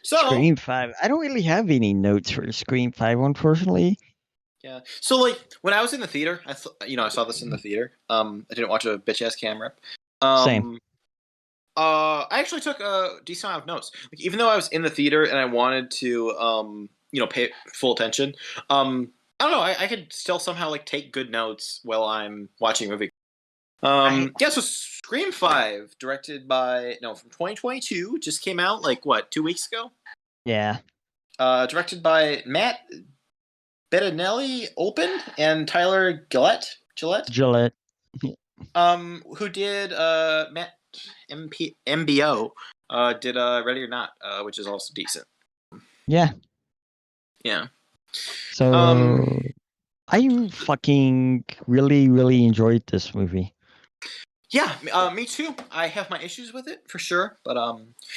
So Scream 5. I don't really have any notes for Scream 5, unfortunately. yeah. So like when I was in the theater, I saw this in the theater. I didn't watch a bitch ass cam rep. Same. I actually took a decent amount of notes. Like even though I was in the theater and I wanted to pay full attention, I don't know. I could still somehow like take good notes while I'm watching a movie. Yeah. So Scream 5, from 2022, just came out like what 2 weeks ago. Yeah. Directed by Matt Bettinelli Open and Tyler Gillette. who did Matt MBO did Ready or Not, which is also decent. Yeah. Yeah. So I fucking really, really enjoyed this movie. Yeah, me too. I have my issues with it for sure, but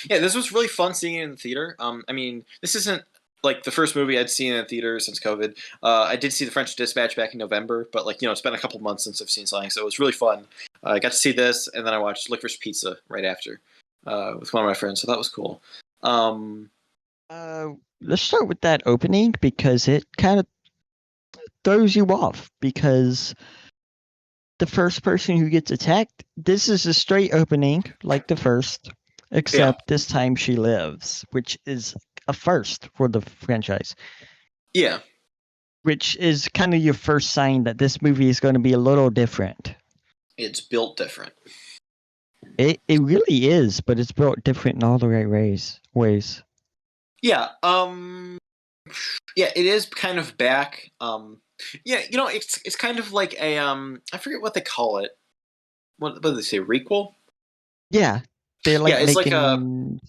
yeah, this was really fun seeing it in the theater. I mean, this isn't like the first movie I'd seen in the theater since COVID. I did see The French Dispatch back in November, but like it's been a couple months since I've seen something, so it was really fun. I got to see this, and then I watched Licorice Pizza right after with one of my friends, so that was cool. Let's start with that opening because it kind of throws you off because the first person who gets attacked, this is a straight opening like the first, except this time she lives, which is a first for the franchise. Yeah. Which is kind of your first sign that this movie is going to be a little different. It's built different. It really is, but it's built different in all the right ways. Yeah. Yeah, it is kind of back. Yeah, it's kind of like a I forget what they call it. What do they say? Requel? Yeah, they're like it's making like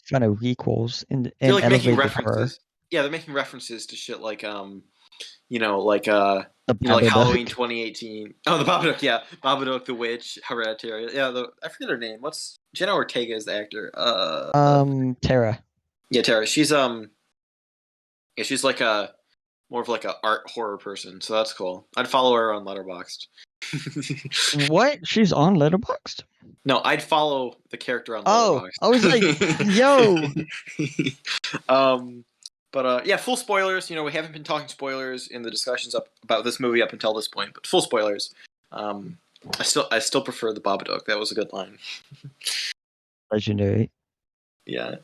fun of requels in they're like making references. Horror. Yeah, they're making references to shit like like Halloween 2018. Oh, the Babadook, yeah, Babadook, The Witch, Hereditary. Yeah, I forget her name. What's Jenna Ortega is the actor? Tara. Yeah, Tara. She's she's like more of like a art horror person, so that's cool. I'd follow her on Letterboxd. What? She's on Letterboxd? No, I'd follow the character on Letterboxd. I was like, yo. But yeah, full spoilers. We haven't been talking spoilers in the discussions about this movie up until this point, but full spoilers. I still prefer the Babadook. That was a good line. Legendary. Yeah.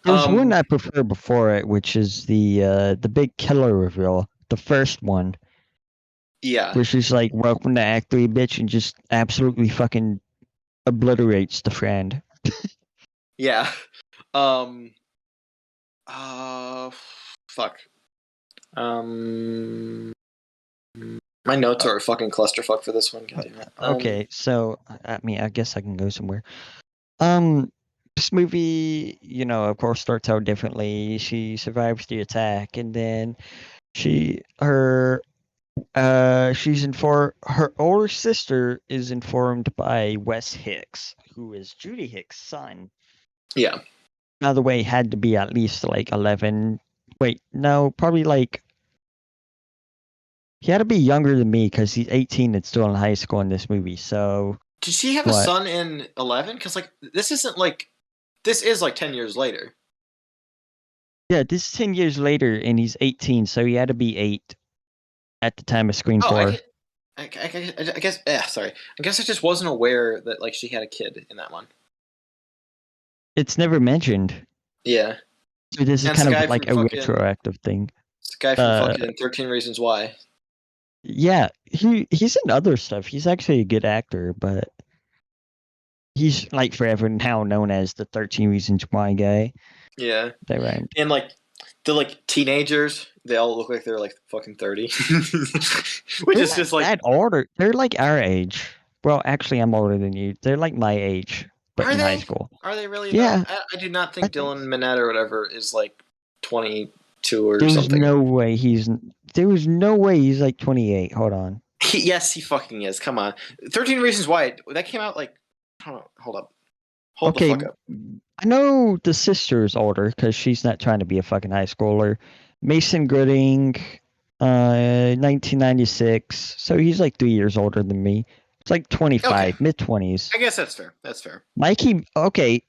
There's one I prefer before it, which is the big killer reveal, the first one. Yeah. Where she's like, "Welcome to Act 3, bitch," and just absolutely fucking obliterates the friend. Yeah. Fuck. My notes are a fucking clusterfuck for this one. Okay, so I mean, I guess I can go somewhere. This movie, of course, starts out differently. She survives the attack, and then her older sister is informed by Wes Hicks, who is Judy Hicks' son. Yeah. By the way, had to be at least like 11. Wait, no, probably like he had to be younger than me because he's 18 and still in high school in this movie. So did she have a son in 11? Because like this is like 10 years later. Yeah, this is 10 years later, and he's 18, so he had to be 8 at the time of Scream 4. I guess. Sorry. I guess I just wasn't aware that like she had a kid in that one. It's never mentioned. Yeah. So this is kind of like a retroactive thing. It's the guy from fucking 13 Reasons Why. Yeah, he's in other stuff. He's actually a good actor, but he's like forever now known as the 13 Reasons Why guy. Yeah. They right. And like the like teenagers, they all look like they're like fucking 30. Which is just like that older. They're like our age. Well, actually I'm older than you. They're like my age, but in high school. Are they really? Yeah. I do not think Dylan Minnette or whatever is like 22 or There's something. No way there was no way he's like 28. Hold on. Yes, he fucking is. Come on. 13 Reasons Why. That came out like hold up. Hold the fuck up. I know the sister is older because she's not trying to be a fucking high schooler. Mason Gooding, 1996. So he's like 3 years older than me. It's like 25, mid-20s. I guess that's fair. That's fair.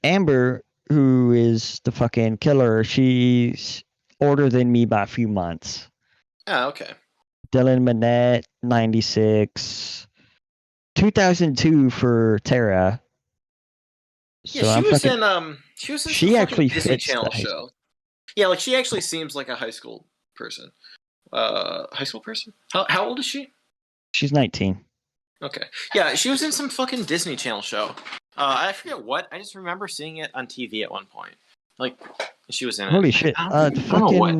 Amber, who is the fucking killer, she's older than me by a few months. Oh, okay. Dylan Minnette, 96. 2002 for Tara. Yeah, So I'm fucking. she was in some She fucking actually Disney fits Channel the high school. show. Yeah, like she actually seems like a high school person. High school person? How old is she? She's 19. Okay. Yeah, she was in some fucking Disney Channel show. I forget what. I just remember seeing it on TV at one point. Like, she was in it. Holy shit. I don't know what.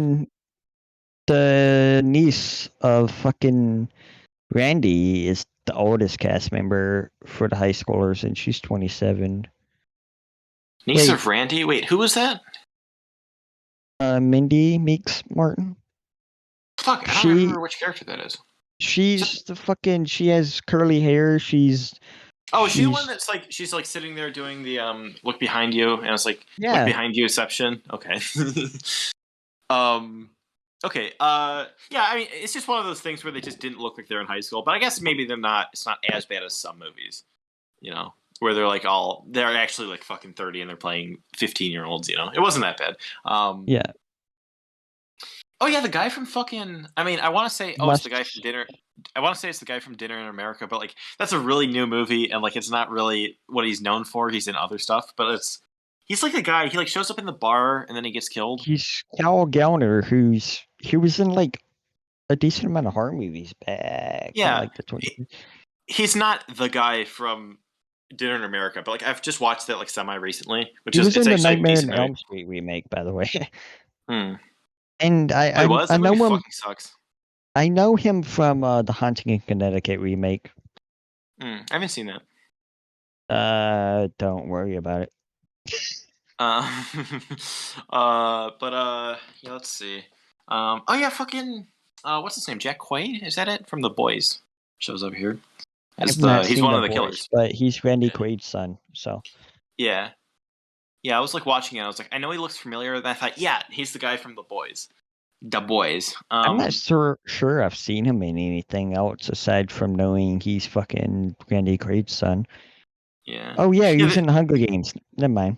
The niece of fucking Randy is the oldest cast member for the high schoolers, and she's 27. Niece of Randy? Wait, who was that? Mindy Meeks Martin. Fuck, I don't remember which character that is. She's the fucking. She has curly hair. She's. Oh, is she the one that's like she's like sitting there doing the look behind you, and it's like look behind youception. Okay. Okay. Yeah. I mean, it's just one of those things where they just didn't look like they're in high school, but I guess maybe they're not. It's not as bad as some movies, you know, where they're like they're actually like fucking 30 and they're playing 15-year-olds. You know, it wasn't that bad. Yeah. Oh yeah, the guy from fucking. I mean, I want to say, it's the guy from Dinner. I want to say it's the guy from Dinner in America, but like that's a really new movie, and like it's not really what he's known for. He's in other stuff, but he's like a guy. He like shows up in the bar and then he gets killed. He's Cal Gallner, he was in like a decent amount of horror movies back. Yeah, in, like the 20s. He's not the guy from Dinner in America, but like I've just watched that like semi recently, which he was in the Nightmare on Elm Street remake, by the way. Hmm. And I know him. Fucking sucks. I know him from the Haunting in Connecticut remake. I haven't seen that. Don't worry about it. Yeah, let's see. Oh yeah, fucking. What's his name? Jack Quaid? Is that it? From The Boys. Shows up here. He's one of the killers. But he's Randy Quaid's son. So. Yeah. Yeah, I was like watching it. I was like, I know he looks familiar. And I thought, yeah, he's the guy from The Boys. The Boys. I'm not sure I've seen him in anything else aside from knowing he's fucking Randy Quaid's son. Yeah. Oh yeah, he was in the Hunger Games. Never mind.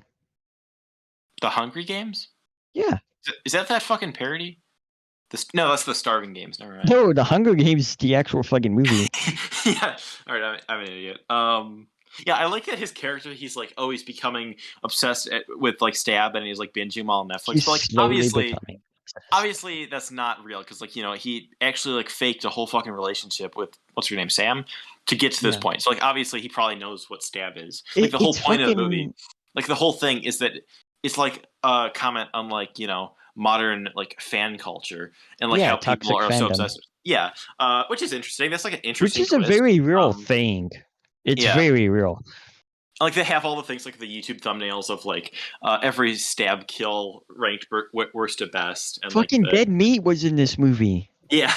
The Hungry Games? Yeah. Is that fucking parody? No, that's the Starving Games. Never mind. No, the Hunger Games is the actual fucking movie. Yeah. All right, I'm an idiot. Yeah, I like that his character. He's like always becoming obsessed with like Stab, and he's like binging them all on Netflix. He's but like slowly obviously that's not real because like he actually like faked a whole fucking relationship with what's her name, Sam, to get to this point. So like obviously he probably knows what Stab is. Like the whole point of the movie, like the whole thing is that it's like a comment on like modern like fan culture and like how people are so obsessed. Yeah, which is interesting. That's like an interesting. Which is twist. A very real thing. It's very real. Like they have all the things like the YouTube thumbnails of like every stab kill ranked worst to best. And fucking Dead Meat was in this movie. Yeah.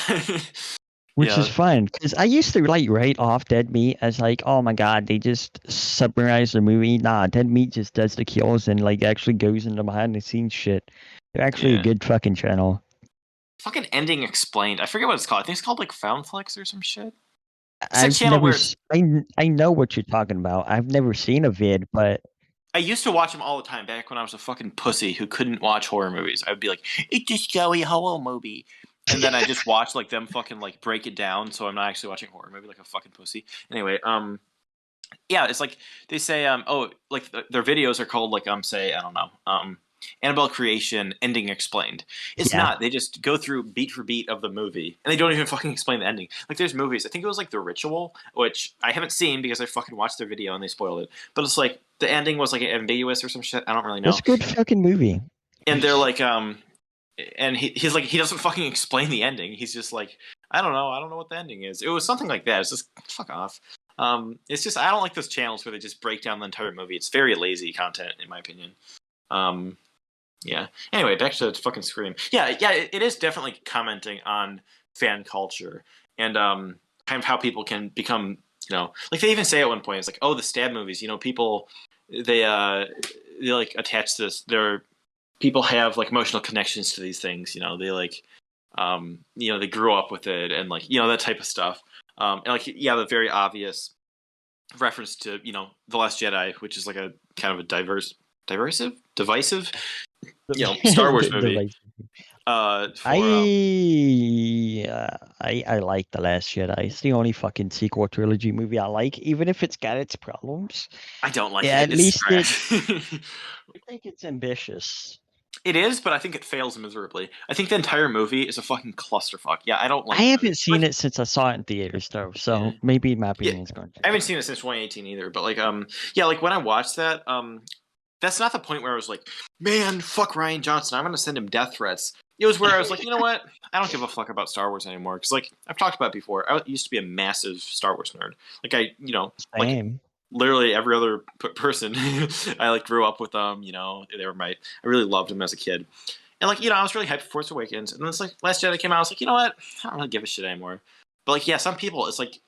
Which is fun because I used to like write off Dead Meat as like, oh my god, they just summarize the movie. Nah, Dead Meat just does the kills and like actually goes into behind the scenes shit. They're actually a good fucking channel. Fucking Ending Explained. I forget what it's called. I think it's called like Foundflix or some shit. I know what you're talking about. I've never seen a vid, but I used to watch them all the time back when I was a fucking pussy who couldn't watch horror movies. I would be like, it's a showy horror movie. And then I just watch like them fucking like break it down, so I'm not actually watching horror movie like a fucking pussy. Anyway, yeah, it's like they say, like their videos are called like say I don't know, Annabelle Creation Ending Explained. It's not. They just go through beat for beat of the movie, and they don't even fucking explain the ending. Like there's movies. I think it was like The Ritual, which I haven't seen because I fucking watched their video and they spoiled it. But it's like the ending was like ambiguous or some shit. I don't really know. It's a good fucking movie. And they're like, and he's like, he doesn't fucking explain the ending. He's just like, I don't know what the ending is. It was something like that. It's just fuck off. It's just I don't like those channels where they just break down the entire movie. It's very lazy content, in my opinion. Yeah. Anyway, back to fucking Scream. Yeah, it is definitely commenting on fan culture and kind of how people can become, like they even say at one point, it's like, oh, the Stab movies, people they like attach this. People have like emotional connections to these things. They like, they grew up with it and like that type of stuff. And like the very obvious reference to The Last Jedi, which is like a kind of a diverse divisive, Star Wars movie. I like The Last Jedi. It's the only fucking sequel trilogy movie I like, even if it's got its problems. I don't like it. At least I think it's ambitious. It is, but I think it fails miserably. I think the entire movie is a fucking clusterfuck. Yeah, I don't like. I haven't seen it since I saw it in theaters, though, so maybe my opinion is going to. I haven't seen it since 2018 either, but like, like when I watched that, that's not the point where I was like, man, fuck Rian Johnson, I'm gonna send him death threats. It was where I was like, you know what? I don't give a fuck about Star Wars anymore. Because, like, I've talked about it before. I used to be a massive Star Wars nerd. Like, like, literally every other person I, like, grew up with them, they were I really loved them as a kid. And, like, I was really hyped for Force Awakens. And then it's like, Last Jedi came out. I was like, you know what? I don't really give a shit anymore. But, like, yeah, some people, it's like,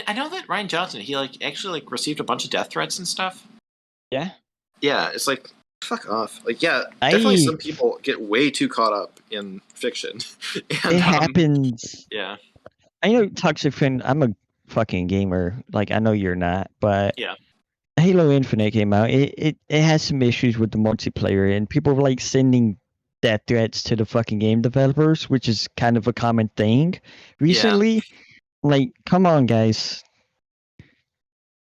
I know that Rian Johnson, he, like, actually, like, received a bunch of death threats and stuff. Yeah? Yeah, it's like, fuck off. Like, yeah, definitely some people get way too caught up in fiction. And, it happens. Yeah. I know, Toxic Friend, I'm a fucking gamer. Like, I know you're not, but yeah. Halo Infinite came out. It has some issues with the multiplayer, and people were, like, sending death threats to the fucking game developers, which is kind of a common thing recently. Yeah. Like, come on, guys.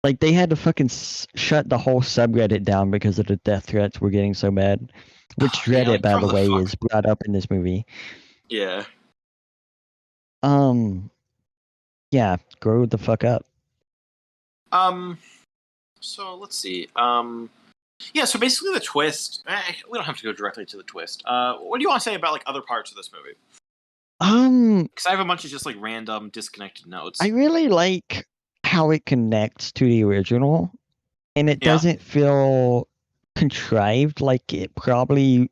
Like, they had to fucking shut the whole subreddit down because of the death threats were getting so bad. Which Reddit, by the way, is brought up in this movie. Yeah. Yeah, grow the fuck up. So, let's see. Yeah, so basically the twist... we don't have to go directly to the twist. What do you want to say about, like, other parts of this movie? Because I have a bunch of just, like, random, disconnected notes. I really like how it connects to the original, and it doesn't feel contrived like it probably.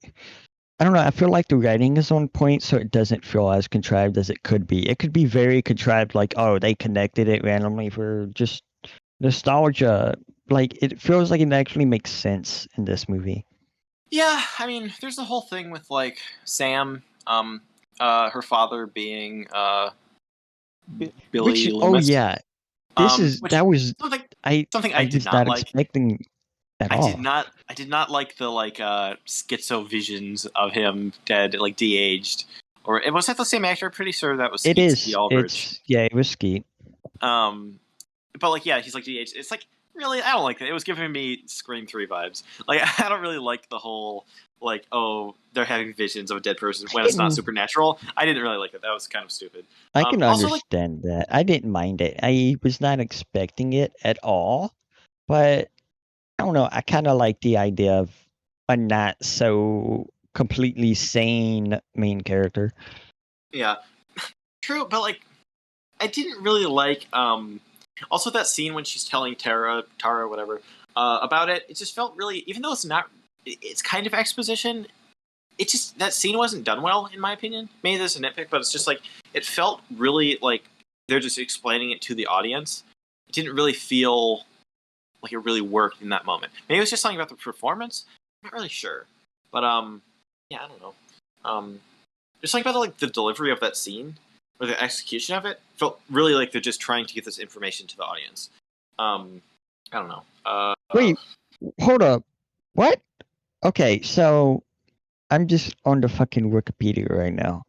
I don't know. I feel like the writing is on point, so it doesn't feel as contrived as it could be. It could be very contrived, like, oh, they connected it randomly for just nostalgia. Like, it feels like it actually makes sense in this movie. Yeah, I mean, there's the whole thing with, like, Sam, her father being Billy Loomis. Oh yeah. That was something I did not like. Expecting at all. I did not like the like schizo visions of him dead, like de-aged. Or was that the same actor? Pretty sure that was Skeet. It is. It was Skeet. But like he's like de-aged. It's like really I don't like that. It was giving me Scream 3 vibes. Like I don't really like the whole like they're having visions of a dead person when it's not supernatural. I didn't really like it. That was kind of stupid. I can understand that. I didn't mind it. I was not expecting it at all, but I don't know. I kind of like the idea of a not so completely sane main character. Yeah, true. But like, I didn't really like also that scene when she's telling Tara, whatever, about it. It just felt really, even though it's kind of exposition. It just that scene wasn't done well, in my opinion. Maybe this is a nitpick, but it's just like it felt really like they're just explaining it to the audience. It didn't really feel like it really worked in that moment. Maybe it was just something about the performance. I'm not really sure, but yeah, I don't know. There's something about the delivery of that scene or the execution of it felt really like they're just trying to get this information to the audience. I don't know. Wait, hold up. What? Okay, so I'm just on the fucking Wikipedia right now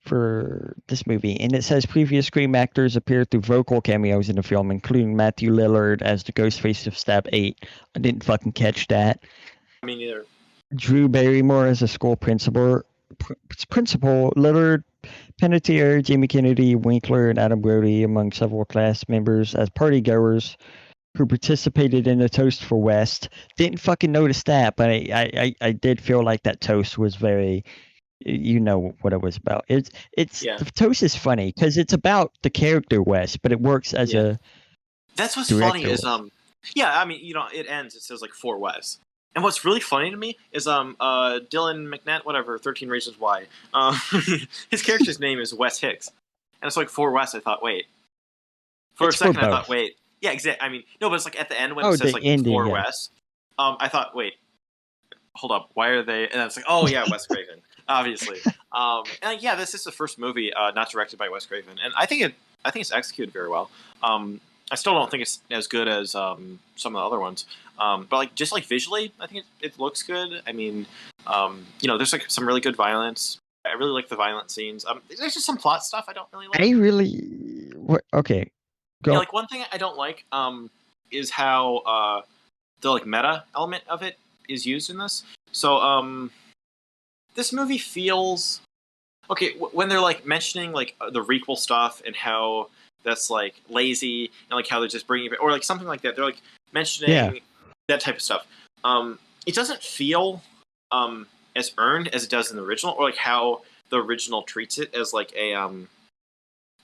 for this movie, and it says previous Scream actors appeared through vocal cameos in the film, including Matthew Lillard as the Ghostface of Stab 8. I didn't fucking catch that. Me neither. Drew Barrymore as a school principal, Lillard, Panettiere, Jamie Kennedy, Winkler, and Adam Brody, among several cast members as partygoers who participated in the toast for West. Didn't fucking notice that, but I did feel like that toast was very, you know what it was about. The toast is funny because it's about the character West, but it works as a. That's what's funny is I mean it ends. It says like for West, and what's really funny to me is Dylan McNett, whatever, 13 Reasons Why. His character's name is Wes Hicks, and it's like for West. I thought wait, for a second I thought wait. Yeah, exactly. I mean, no, but it's like at the end when it says like ending, for West. I thought, wait, hold up, why are they? And it's like, oh yeah, Wes Craven, obviously. And yeah, this is the first movie not directed by Wes Craven, and I think it's executed very well. I still don't think it's as good as some of the other ones. But like just like visually, I think it looks good. I mean, there's like some really good violence. I really like the violent scenes. There's just some plot stuff I don't really like. Okay, Yeah, go. like one thing I don't like is how the like meta element of it is used in this. So this movie feels okay when they're like mentioning like the requel stuff and how that's like lazy and like how they're just bringing it or like something like that. They're like mentioning that type of stuff. It doesn't feel as earned as it does in the original, or like how the original treats it as like a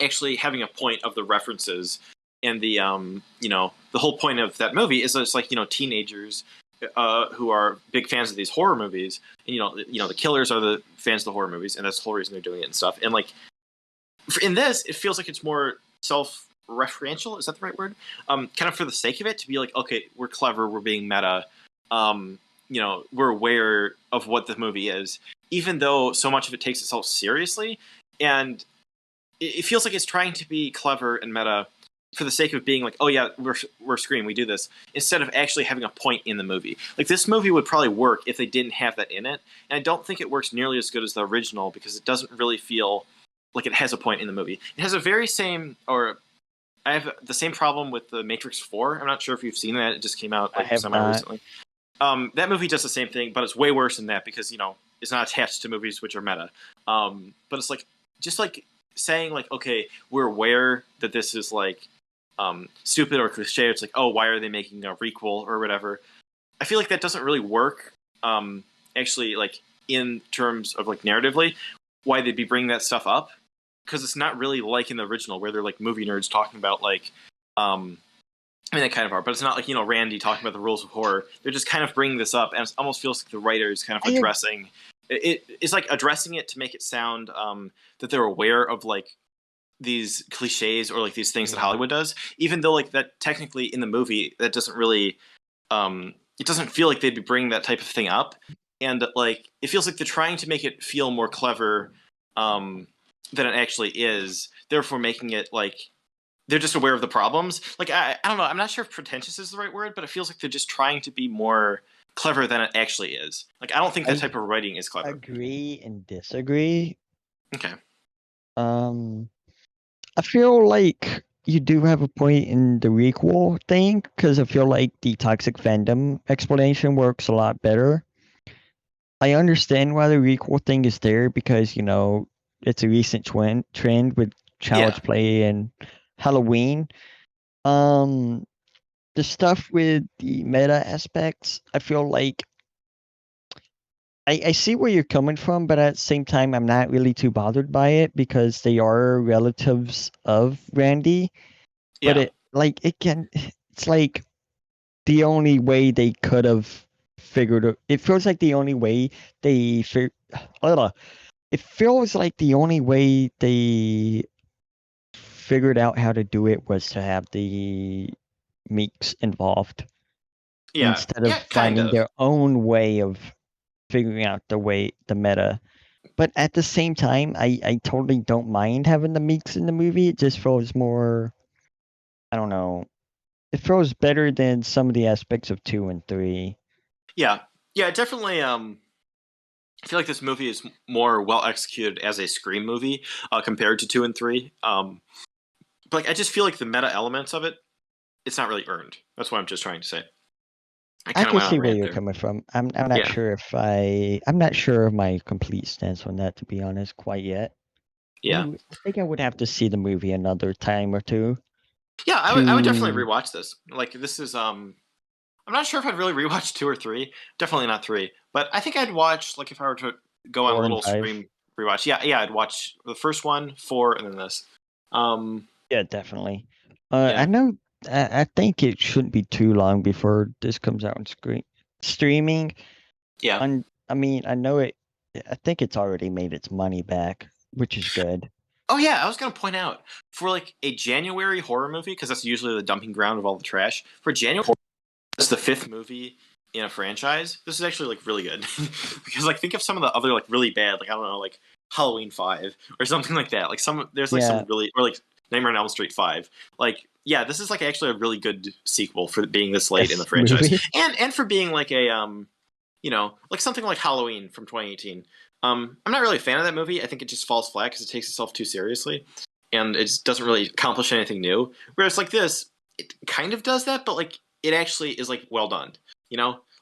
actually having a point of the references and the the whole point of that movie is that it's like teenagers who are big fans of these horror movies, and the killers are the fans of the horror movies, and that's the whole reason they're doing it and stuff. And like in this, it feels like it's more self-referential. Is that the right word? Kind of for the sake of it, to be like, okay, we're clever, we're being meta. We're aware of what the movie is, even though so much of it takes itself seriously, and it feels like it's trying to be clever and meta for the sake of being like, oh yeah, we're Scream, we do this, instead of actually having a point in the movie. Like this movie would probably work if they didn't have that in it, and I don't think it works nearly as good as the original because it doesn't really feel like it has a point in the movie. It has a very same, or I have the same problem with the Matrix 4. I'm not sure if you've seen that. It just came out like semi-recently. That movie does the same thing, but it's way worse than that because, it's not attached to movies which are meta. But it's like, just like saying like, okay, we're aware that this is like stupid or cliche. It's like, oh, why are they making a requel or whatever? I feel like that doesn't really work. Actually, like in terms of like narratively, why they'd be bringing that stuff up, because it's not really like in the original where they're like movie nerds talking about like, they kind of are, but it's not like Randy talking about the rules of horror. They're just kind of bringing this up, and it almost feels like the writer is kind of addressing it's like addressing it to make it sound that they're aware of like these cliches or like these things that Hollywood does, even though like that technically in the movie that doesn't really it doesn't feel like they'd be bringing that type of thing up, and like it feels like they're trying to make it feel more clever than it actually is, therefore making it like they're just aware of the problems. Like I don't know, I'm not sure if pretentious is the right word, but it feels like they're just trying to be more clever than it actually is. Like I don't think that type of writing is clever. Agree and disagree. Okay. I feel like you do have a point in the requel thing, because I feel like the toxic fandom explanation works a lot better. I understand why the requel thing is there, because it's a recent trend with Child's Play and Halloween. The stuff with the meta aspects, I feel like I see where you're coming from, but at the same time, I'm not really too bothered by it because they are relatives of Randy. But it's like the only way they could have figured it. It feels like the only way they it feels like the only way they figured out how to do it was to have the Meeks involved. Instead of finding their own way of figuring out the meta. But at the same time, I totally don't mind having the Meeks in the movie. It just feels more, I don't know, it feels better than some of the aspects of 2 and 3. Yeah, definitely. I feel like this movie is more well executed as a Scream movie compared to 2 and 3. But like, I just feel like the meta elements of it, it's not really earned. That's what I'm just trying to say. I can see where you're coming from. I'm not sure if I'm not sure of my complete stance on that, to be honest, quite yet. Yeah, I think I would have to see the movie another time or two. Yeah, I would definitely rewatch this. Like this is I'm not sure if I'd really rewatch 2 or 3. Definitely not 3. But I think I'd watch, like if I were to go on a little Scream rewatch. Yeah, I'd watch the first one, 4, and then this. Yeah, definitely. I know. I think it shouldn't be too long before this comes out on streaming. Yeah. I mean, I know it. I think it's already made its money back, which is good. Oh yeah, I was gonna point out, for like a January horror movie, because that's usually the dumping ground of all the trash. For January, it's the 5th movie in a franchise. This is actually like really good because like think of some of the other like really bad, like I don't know, like Halloween 5 or something like that. Like there's like some really, or like Nightmare on Elm Street 5. Like yeah, this is like actually a really good sequel for being this late in the This franchise, movie. and for being like a like something like Halloween from 2018. I'm not really a fan of that movie. I think it just falls flat because it takes itself too seriously, and it just doesn't really accomplish anything new. Whereas like this, it kind of does that, but like it actually is like well done.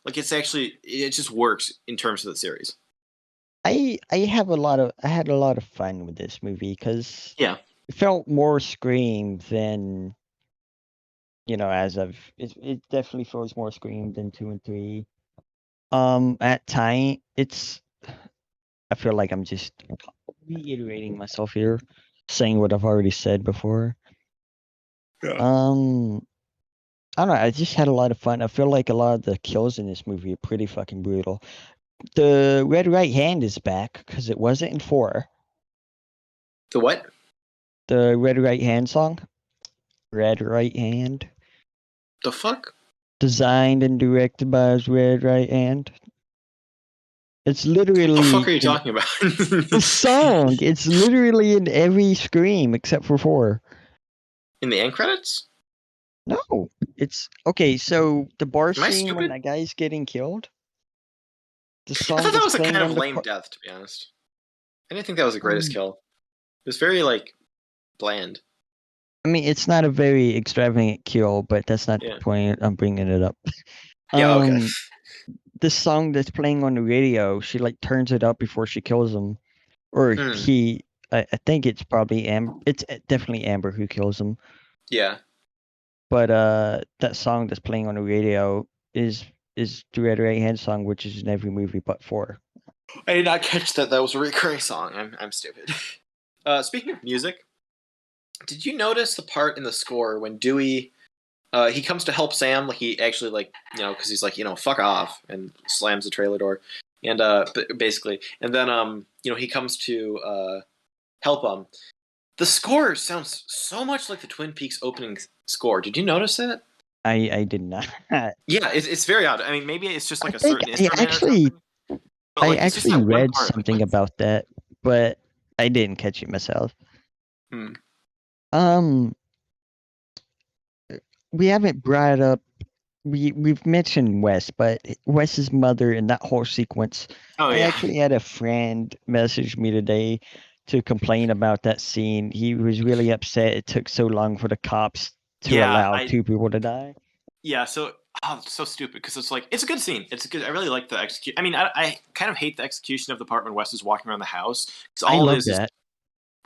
Like it just works in terms of the series. I had a lot of fun with this movie because Yeah. it felt more Scream than it definitely feels more Scream than 2 and 3. At time I feel like I'm just reiterating myself here, saying what I've already said before. Yeah. I don't know. I just had a lot of fun. I feel like a lot of the kills in this movie are pretty fucking brutal. The Red Right Hand is back because it wasn't in 4. The what? The Red Right Hand song. Red Right Hand. The fuck? Designed and directed by Red Right Hand. It's literally What the fuck are you talking about? the song. It's literally in every Scream except for 4. In the end credits? No, it's okay. So the bar Am I scene when stupid? that guy's getting killed, the I song thought that that's was a kind playing of on the lame death, to be honest. I didn't think that was the greatest kill. It was very like bland. I mean, it's not a very extravagant kill, but that's not the Yeah. point. I'm bringing it up. Yeah. Okay. Um, this song that's playing on the radio, she like turns it up before she kills him, or Hmm. he. I think it's probably Amber. It's definitely Amber who kills him. Yeah. But that song that's playing on the radio is the Red Right Hand song, which is in every movie but 4. I did not catch that. That was a recurring song. I'm stupid. Speaking of music, did you notice the part in the score when Dewey he comes to help Sam? Like he actually because he's like fuck off and slams the trailer door, and basically, and then he comes to help him. The score sounds so much like the Twin Peaks opening score. Did you notice that? I did not. Yeah, it's very odd. I mean, maybe it's just I like a think certain instrument or something. But I like, it's just actually that one read part. something about that, but I didn't catch it myself. Hmm. Um, we haven't brought up. We've mentioned Wes, but Wes's mother in that whole sequence. Oh I yeah, actually had a friend message me today to complain about that scene. He was really upset it took so long for the cops to yeah. allow 2 people to die. Yeah. So it's so stupid because it's like it's a good scene. It's a good. I really like the execute. I mean, I kind of hate the execution of the part when Wes is walking around the house because I all it love is that.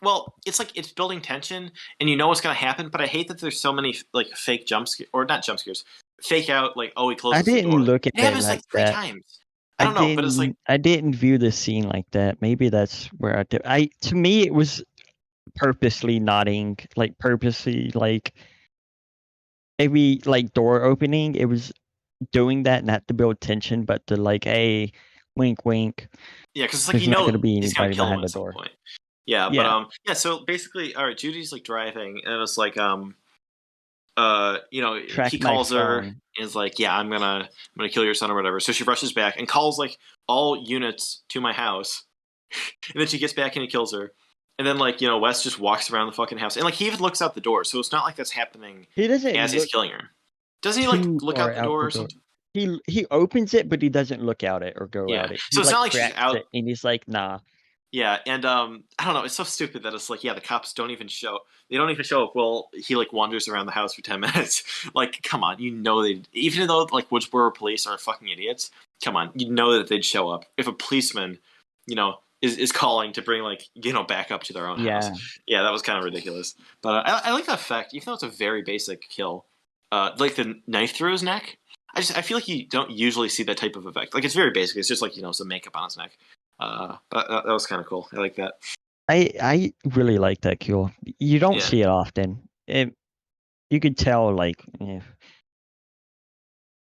well, it's like it's building tension and you know what's gonna happen. But I hate that there's so many like fake jump scares or not jump scares, fake out like he I closes the didn't door. look at It it happens like like 3 times. I I don't know, but it's like didn't view the scene like that. Maybe that's where I did. To me it was purposely nodding, like purposely like every like door opening, it was doing that not to build tension, but to like, hey, wink, wink. yeah, because it's like There's not going to be he's gonna anybody kill him behind at the some door. point. Yeah, but Yeah, yeah. So basically, all right, Judy's like driving, and it's like track he my calls her and phone. is like, yeah, I'm gonna kill your son or whatever. So she rushes back and calls like all units to my house, and then she gets back and he kills her. And then like Wes just walks around the fucking house and like he even looks out the door, so it's not like that's happening He doesn't as he's look killing her. Doesn't he like too look far out the out door the or door. something? He opens it, but he doesn't look out it or go Yeah. out it. So He it's not like like she's cracks out. it, and he's like, nah. Yeah, and I don't know. It's so stupid that it's like, yeah, the cops don't even show. They don't even show up. Well, he like wanders around the house for 10 minutes. Like, come on, they even though like Woodsboro police are fucking idiots. Come on, you know that they'd show up if a policeman, is calling to bring like back up to their own house. Yeah, Yeah, that was kind of ridiculous. But I like the effect, even though it's a very basic kill. Like the knife through his neck. I feel like you don't usually see that type of effect. Like it's very basic. It's just like some makeup on his neck. But that was kind of cool. I like that. I really like that kill. You don't Yeah, see it often. You could tell, like, and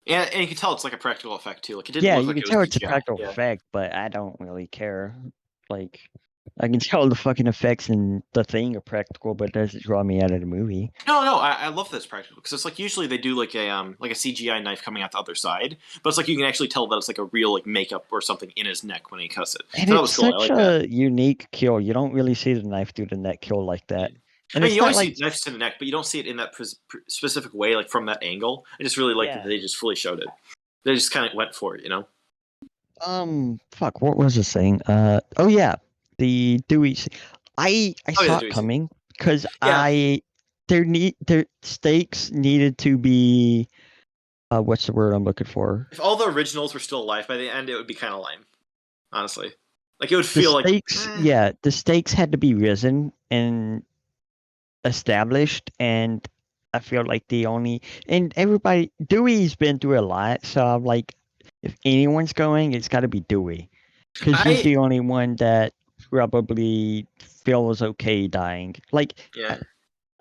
you can tell it's like a practical effect too. Like it didn't yeah, look you like can it was tell it's a CGI. practical Yeah. effect, but I don't really care. Like, I can tell the fucking effects in the thing are practical, but it doesn't draw me out of the movie. No, I love this practical because it's like usually they do like a CGI knife coming out the other side, but it's like you can actually tell that it's like a real like makeup or something in his neck when he cuts it. And So that it's was cool. I such like that. a unique kill. You don't really see the knife through the neck kill like Yeah. that. And I mean, it's you not always like see knives to the neck, but you don't see it in that specific way, like from that angle. I just really liked that they just fully showed it. They just kind of went for it, you know. fuck, what was I saying? Oh yeah, the Dewey. I Oh yeah, saw the it Dewey scene. coming because Yeah, their stakes needed to be what's the word I'm looking for? if all the originals were still alive by the end, it would be kind of lame, honestly. Like it would The feel like, stakes, yeah, the stakes had to be risen and established, and I feel like the only and everybody Dewey's been through a lot, so I'm like, if anyone's going, it's got to be Dewey, because he's I the only one that probably feels okay dying. Like, yeah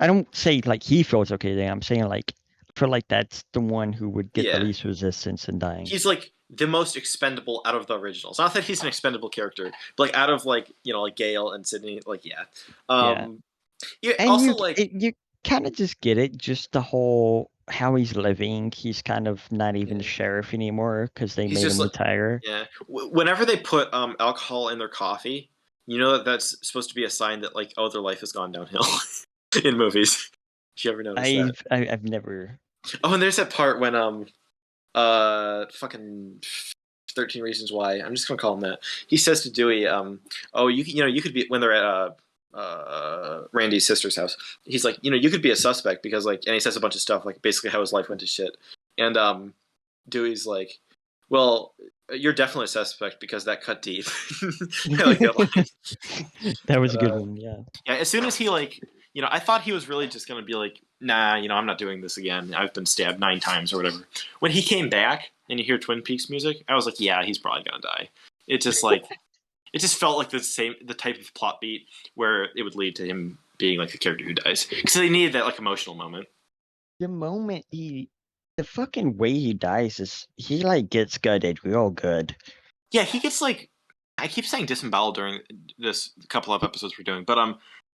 I don't say like he feels okay dying. I'm saying like I feel like that's the one who would get the yeah. least resistance in dying. He's like the most expendable out of the originals. Not that he's an expendable character, but like out of like like Gale and Sydney, like yeah. Yeah, Um, yeah. and Also, like you kind of just get it, just the whole how he's living. He's kind of not even the yeah. sheriff anymore because they He's made just him like retire. yeah. Whenever they put alcohol in their coffee, you know that that's supposed to be a sign that like their life has gone downhill in movies. If you ever noticed that. I've never. Oh, and there's that part when fucking 13 Reasons Why. I'm just gonna call him that. He says to Dewey, oh, you could be when they're at Randy's sister's house. He's like, you could be a suspect because like, and he says a bunch of stuff like basically how his life went to shit. And Dewey's like, well, you're definitely a suspect because that cut deep. I like that line. That was But, a good one. Yeah. yeah, as soon as he like, I thought he was really just gonna be like, nah, I'm not doing this again. I've been stabbed 9 times or whatever. When he came back and you hear Twin Peaks music, I was like, yeah, he's probably gonna die. It just like, it just felt like the type of plot beat where it would lead to him being like the character who dies because they needed that like emotional moment. The moment the fucking way he dies is he like gets gutted real good. Yeah, he gets like, I keep saying disemboweled during this couple of episodes we're doing, but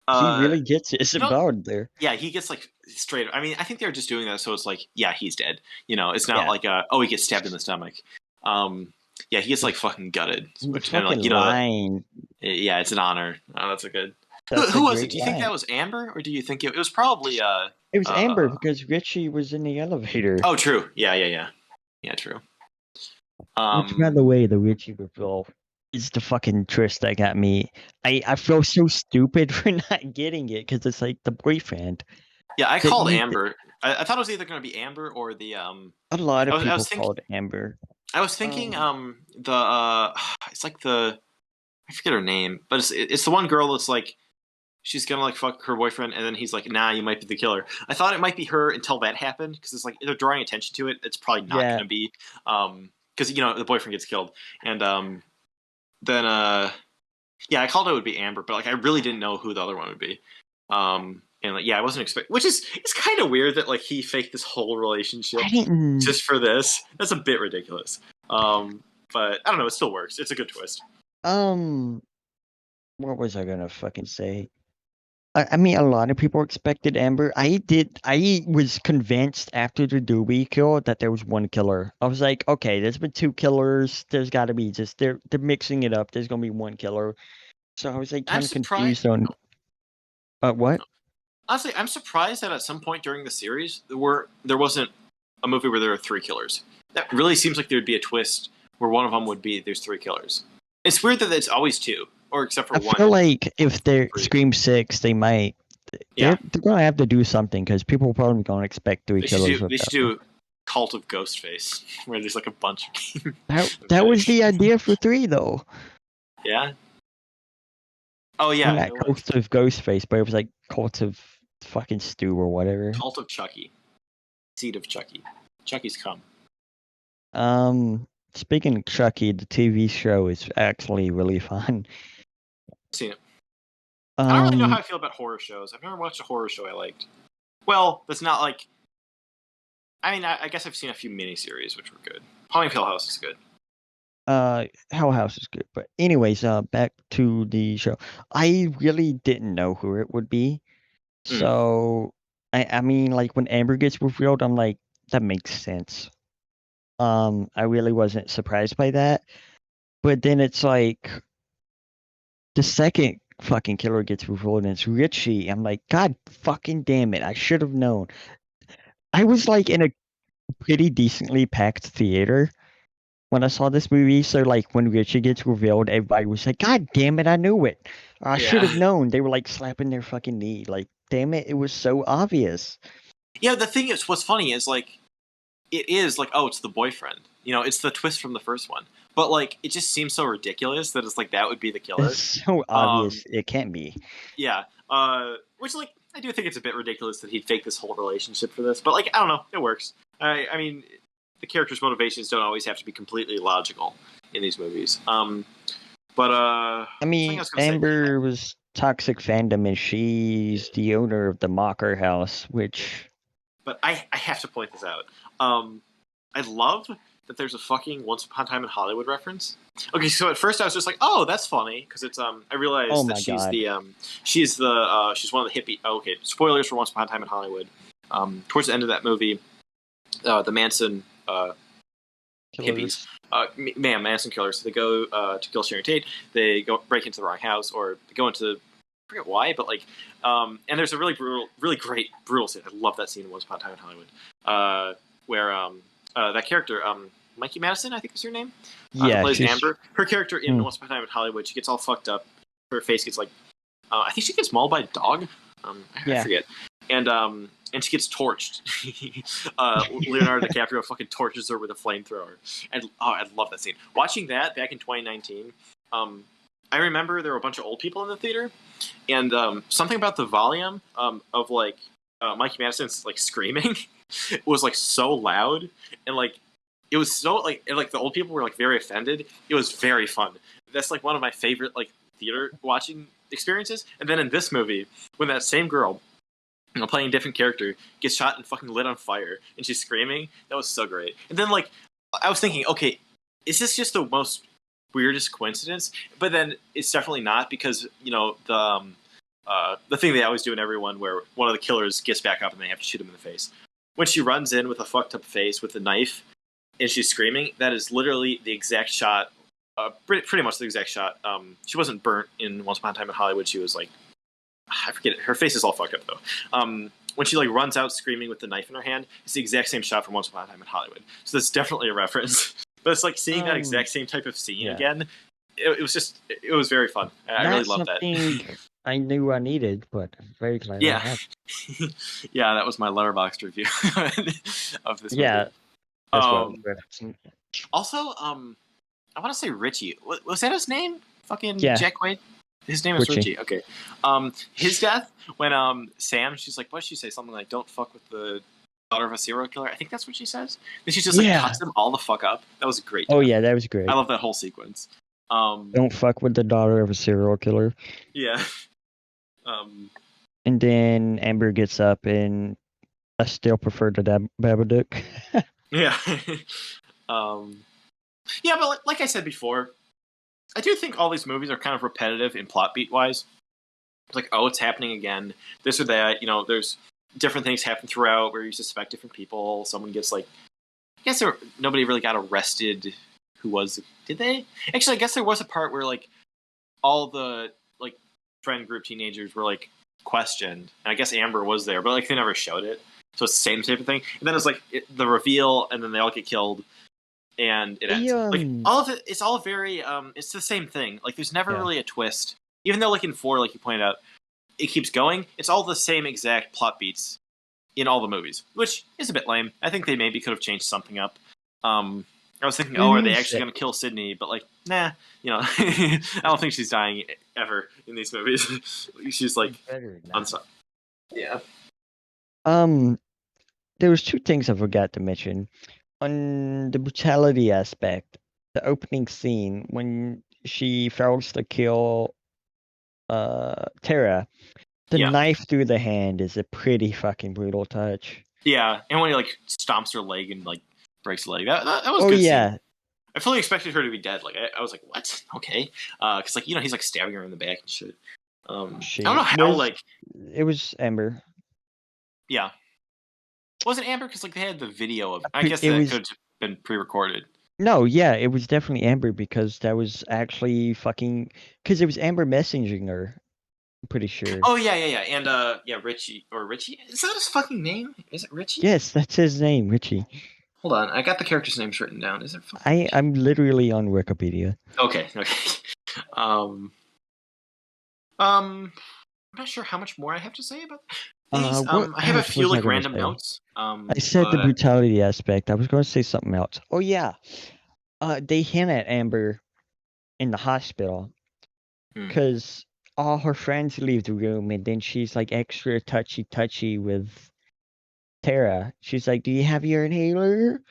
He really gets disemboweled there. yeah, he gets like straight. I mean, I think they're just doing that so it's like, yeah, he's dead. It's not Yeah. like he gets stabbed in the stomach. Yeah, he gets like fucking gutted. Which fucking like line. yeah, it's an honor. Oh, that's a good. That's Who a was it? great Do you think line. that was Amber, or do you think it was probably It was Amber because Richie was in the elevator. Oh, true. Yeah, true. Which, by the way, the Richie reveal is the fucking twist that got me. I feel so stupid for not getting it because it's like the boyfriend. Yeah, I called Amber. I thought it was either going to be Amber or the A lot of people called Amber. I was thinking it's like I forget her name, but it's the one girl that's like she's gonna like fuck her boyfriend, and then he's like, nah, you might be the killer. I thought it might be her until that happened because it's like they're drawing attention to it. It's probably not gonna be because the boyfriend gets killed, and then yeah, I called it would be Amber, but like I really didn't know who the other one would be. And like yeah, I wasn't expecting, which is it's kind of weird that like he faked this whole relationship just for this. That's a bit ridiculous. But I don't know, it still works. It's a good twist. What was I gonna fucking say? I mean, a lot of people expected Amber. I was convinced after the Dewey kill that there was one killer. I was like, okay, there's been 2 killers. There's got to be just they're mixing it up. There's gonna be one killer. So I was like kind of confused on. What? Honestly, I'm surprised that at some point during the series there wasn't a movie where there were 3 killers. That really seems like there would be a twist where one of them would be there's 3 killers. It's weird that it's always 2, or except for one. I feel like if they're Scream 6, they might. They're gonna have to do something because people are probably gonna expect 3 killers. They should do Cult of Ghostface, where there's like a bunch of. That was the idea for 3, though. Yeah. Oh yeah. Not Cult of Ghostface, but it was like Cult of fucking Stew or whatever. Cult of Chucky. Seed of Chucky. Chucky's come. Speaking of Chucky, the TV show is actually really fun. I've seen it. I don't really know how I feel about horror shows. I've never watched a horror show I liked. Well, that's not like. I mean, I guess I've seen a few miniseries which were good. Haunting Hill House is good. Hell House is good, but anyways, back to the show. I really didn't know who it would be, so I mean, like when Amber gets revealed, I'm like, that makes sense. I really wasn't surprised by that, but then it's like the second fucking killer gets revealed and it's Richie. I'm like, God fucking damn it! I should have known. I was like in a pretty decently packed theater when I saw this movie. So like when Richie gets revealed, everybody was like, God damn it, I knew it. Or I should Yeah. have known. They were like slapping their fucking knee. Like, damn it, it was so obvious. Yeah, the thing is, what's funny is like, it is like, oh, it's the boyfriend. It's the twist from the first one. But like, it just seems so ridiculous that it's like that would be the killer. It's so obvious it can't be. Yeah. Which like, I do think it's a bit ridiculous that he'd fake this whole relationship for this. But like, I don't know, it works. I mean, the character's motivations don't always have to be completely logical in these movies. But I mean, Amber was toxic fandom, and she's the owner of the Mocker House, which. But I have to point this out. I love that there's a fucking Once Upon a Time in Hollywood reference. Okay, so at first I was just like, oh, that's funny, because it's I realized that she's one of the hippie. Oh, okay, spoilers for Once Upon a Time in Hollywood. Towards the end of that movie, the Manson hippies, Manson killers. They go to kill Sharon Tate. They break into the wrong house, or they go into, I forget why, but like, and there's a really great brutal scene. I love that scene in Once Upon a Time in Hollywood, where that character, Mikey Madison, I think is her name, plays Amber. Her character in Once Upon a Time in Hollywood, she gets all fucked up. Her face gets like, I think she gets mauled by a dog. I forget. And she gets torched. Leonardo DiCaprio fucking torches her with a flamethrower. And I love that scene. Watching that back in 2019, I remember there were a bunch of old people in the theater, and something about the volume of like Mikey Madison's like screaming was like so loud, and like it was so like, and, like the old people were like very offended. It was very fun. That's like one of my favorite like theater watching experiences. And then in this movie, when that same girl, playing a different character, gets shot and fucking lit on fire, and she's screaming, that was so great. And then like I was thinking, okay, is this just the most weirdest coincidence? But then it's definitely not, because the thing they always do in everyone, where one of the killers gets back up and they have to shoot him in the face. When she runs in with a fucked up face with a knife and she's screaming, that is literally the exact shot, pretty much the exact shot. She wasn't burnt in Once Upon a Time in Hollywood. She was like, I forget it. Her face is all fucked up though. When she like runs out screaming with the knife in her hand, it's the exact same shot from Once Upon a Time in Hollywood. So that's definitely a reference. But it's like seeing that exact same type of scene again. It was very fun. I really loved that. I knew I needed, but I'm very glad. Yeah, yeah, that was my Letterboxd review of this movie. Yeah. Also, I want to say Richie. Was that his name? Fucking Jack Quaid. His name is Richie. Okay. His death, when Sam, she's like, what did she say? Something like, "Don't fuck with the daughter of a serial killer." I think that's what she says. Then she just like cuts him all the fuck up. That was great. Oh yeah, that was great. I love that whole sequence. Don't fuck with the daughter of a serial killer. Yeah. And then Amber gets up, and I still prefer the Babadook. Yeah. Yeah, but like I said before, I do think all these movies are kind of repetitive in plot beat wise. It's like, oh, it's happening again, this or that. There's different things happen throughout where you suspect different people. Someone gets like, I guess nobody really got arrested. Did they? Actually, I guess there was a part where like all the like friend group teenagers were like questioned, and I guess Amber was there, but like they never showed it. So it's the same type of thing. And then it's like the reveal, and then they all get killed, and it ends. Like all of it, it's all very it's the same thing. Like there's never really a twist. Even though like in 4, like you pointed out, it keeps going. It's all the same exact plot beats in all the movies, which is a bit lame. I think they maybe could have changed something up. I was thinking, are they actually going to kill Sydney? But like, nah, I don't think she's dying ever in these movies. She's like, yeah. There was 2 things I forgot to mention. On the brutality aspect, the opening scene when she fails to kill Tara, the knife through the hand is a pretty fucking brutal touch. Yeah, and when he like stomps her leg and like breaks the leg, that was good. Yeah, scene. I fully expected her to be dead. Like I was like, what? Okay, because like he's like stabbing her in the back and shit. I don't know how it was Amber. Yeah, wasn't Amber because like they had the video of. I guess that could have been pre-recorded. No, yeah, it was definitely Amber because that was actually fucking. Because it was Amber messaging her I'm pretty sure. Oh yeah. And yeah, Richie. Is that his fucking name? Is it Richie? Yes, that's his name, Richie. Hold on, I got the characters' names written down. Is it fucking I Richie? I'm literally on Wikipedia. Okay. Um. I'm not sure how much more I have to say about these. What I have a else few was I like gonna random say? notes. I said the But brutality aspect. I was going to say something else. Oh yeah, they hint at Amber in the hospital hmm. because all her friends leave the room, and then she's like extra touchy with Tara. She's like, "Do you have your inhaler?"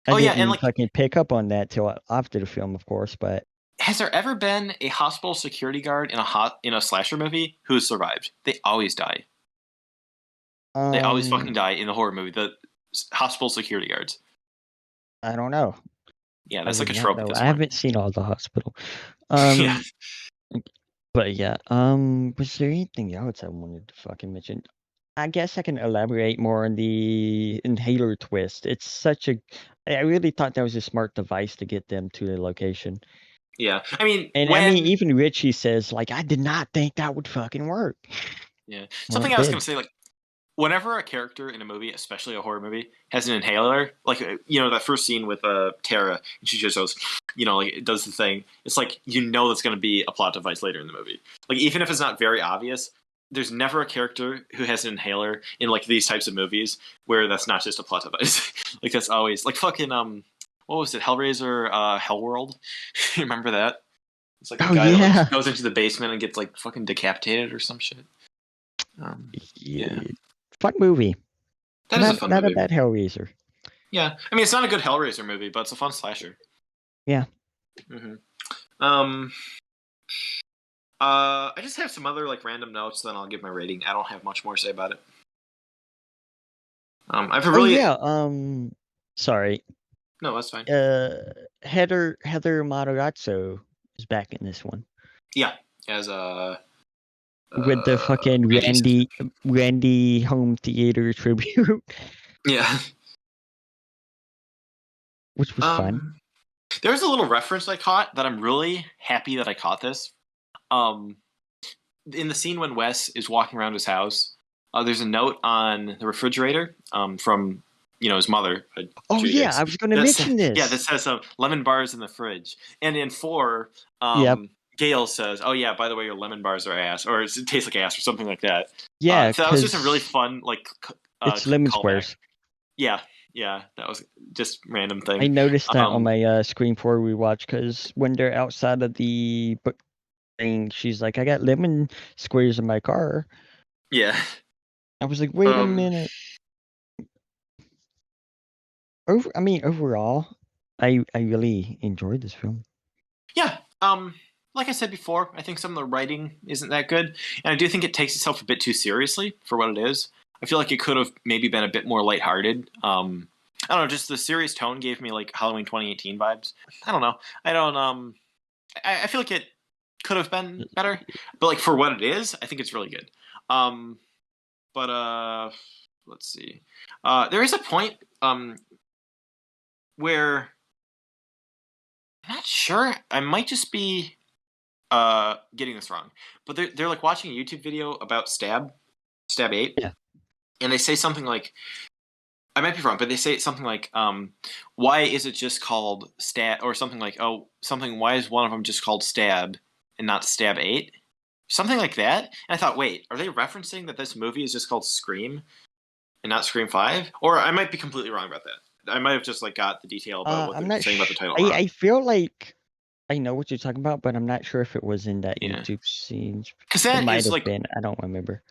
I Oh yeah, and didn't like, fucking pick up on that till after the film, of course, but has there ever been a hospital security guard in a slasher movie who has survived? They always die. They always fucking um, die in the horror movie. The hospital security guards. I don't know. Yeah, I that's like would a not trope at know. this I point. haven't seen all the hospital. Yeah. Um, but yeah, was there anything else I wanted to fucking mention? I guess I can elaborate more on the inhaler twist. It's such a, I really thought that was a smart device to get them to the location. Yeah. I mean, And I mean, when even Richie says, like, I did not think that would fucking work. yeah, Well, something it I was gonna did. say, like, whenever a character in a movie, especially a horror movie, has an inhaler, like that first scene with Tara, and she just goes, like it does the thing. It's like that's going to be a plot device later in the movie. Like even if it's not very obvious, there's never a character who has an inhaler in like these types of movies where that's not just a plot device. Like that's always like fucking what was it, Hellraiser, Hellworld? You remember that? It's like a Oh, guy that like yeah. goes into the basement and gets like fucking decapitated or some shit. Yeah, Yeah. Fun movie. that is a Not fun not a movie. bad Hellraiser. Yeah, I mean it's not a good Hellraiser movie, but it's a fun slasher. Yeah. hmm Um, I just have some other like random notes. Then I'll give my rating. I don't have much more to say about it. I've a Oh really yeah. Sorry. no, that's fine. Heather Matarazzo is back in this one Yeah, as with the fucking Andy's sister. Randy home theater tribute, Yeah. which was fun. There's a little reference I caught that I'm really happy that I caught this. Um, in the scene when Wes is walking around his house, there's a note on the refrigerator from his mother, Oh Judy yeah, Hicks. I was going to That's mention yeah, that this. says lemon bars in the fridge. And in 4, Yep. Gail says, "Oh yeah, by the way, your lemon bars are ass, or it tastes like ass, or something like that." Yeah, So that was just a really because fun like it's lemon callback. squares. Yeah, yeah, that was just random I thing. noticed that on Um, my screen for rewatch because when they're outside of the book thing, she's like, "I got lemon squares in my car." yeah. I was like, "Wait a Um, minute." I mean, overall, I really enjoyed this film. yeah. Like I said before, I think some of the writing isn't that good, and I do think it takes itself a bit too seriously for what it is. I feel like it could have maybe been a bit more lighthearted. I don't know, just the serious tone gave me like Halloween 2018 vibes. I don't know. I don't. I feel like it could have been better, but like for what it is, I think it's really good. Um, but let's see. There is a point where I'm not sure. I might just be getting this wrong, but they're like watching a YouTube video about Stab 8, Yeah. and they say something like, I might be wrong, but they say something like, why is it just called Stab, or something like, oh, something, why is one of them just called Stab and not Stab 8? Something like that. And I thought, wait, are they referencing that this movie is just called Scream and not Scream 5? Or I might be completely wrong about that. I might have just like got the detail about what I'm they're not. saying about the title I wrong. feel like I know what you're talking about, but I'm not sure if it was in that Yeah, YouTube scene. because It that might is have like, been. I don't remember.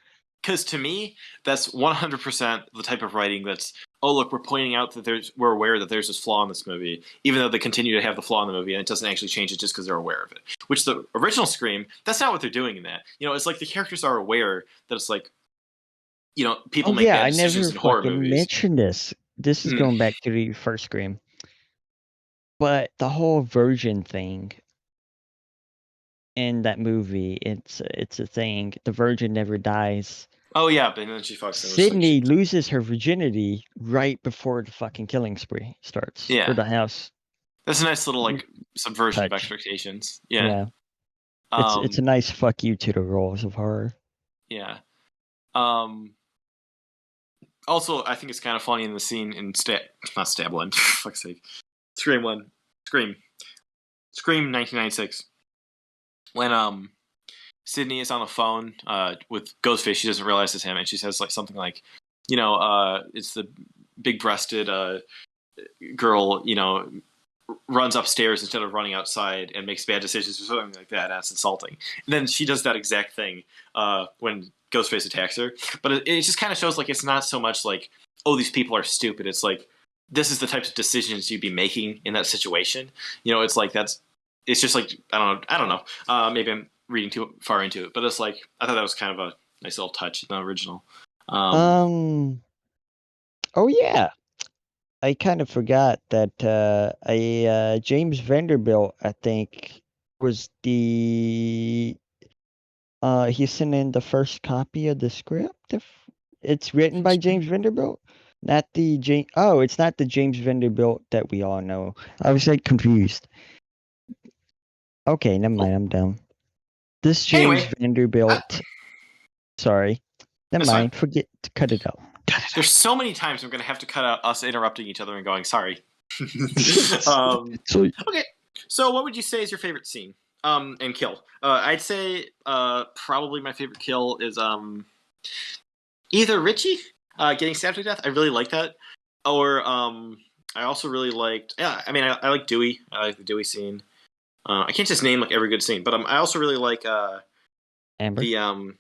because to me that's 100% the type of writing that's, oh look, we're pointing out that we're aware that there's this flaw in this movie, even though they continue to have the flaw in the movie, and it doesn't actually change it just because they're aware of it. Which the original Scream, that's not what they're doing in that. It's like the characters are aware that it's like, people Oh make yeah, bad I decisions never in horror fucking movies. mentioned this. This is Mm. going back to the first Scream, but the whole virgin thing in that movie, it's a thing. The virgin never dies. Oh yeah, but then she fucks and it was like, Sydney loses her virginity right before the fucking killing spree starts, or yeah, the house that's a nice little like subversion of touch. expectations. Yeah. Yeah. It's a nice fuck you to the roles of horror. Yeah. Um, Also, I think it's kind of funny in the scene in not Stab One, for fuck's sake, Scream One, Scream, Scream 1996, when Sydney is on the phone with Ghostface. She doesn't realize it's him, and she says like something like, it's the big-breasted girl, runs upstairs instead of running outside and makes bad decisions or something like that. And that's insulting. And then she does that exact thing when Ghostface attacks her. But it just kind of shows like it's not so much like, oh, these people are stupid. It's like this is the types of decisions you'd be making in that situation. It's like it's just like I don't know. Maybe I'm reading too far into it, but it's like I thought that was kind of a nice little touch in the original. Oh yeah. I kind of forgot that James Vanderbilt, I think, was the he sent in the first copy of the script. It's written by James Vanderbilt, not the James. Oh, it's not the James Vanderbilt that we all know. I was like confused. Okay, never mind. I'm dumb. This James Anyway, Vanderbilt. Sorry, never that's fine. mind. Forget to cut it out. There's so many times I'm going to have to cut out us interrupting each other and going sorry. Okay, so what would you say is your favorite scene and kill? I'd say probably my favorite kill is either Richie getting stabbed to death. I really like that. Or I also really liked. Yeah, I mean, I like Dewey. I like the Dewey scene. I can't just name like every good scene, but I also really like Amber. the Amber.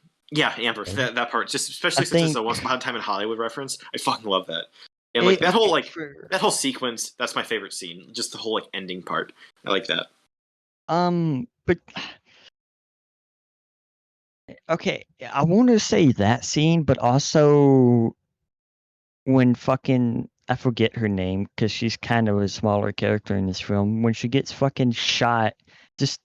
That part, just especially since it's a Once Upon a Time in Hollywood reference. I fucking love that. And like that whole sequence, that's my favorite scene. Just the whole like ending part. I like that. But okay, I want to say that scene, but also when fucking I forget her name because she's kind of a smaller character in this film. When she gets fucking shot, just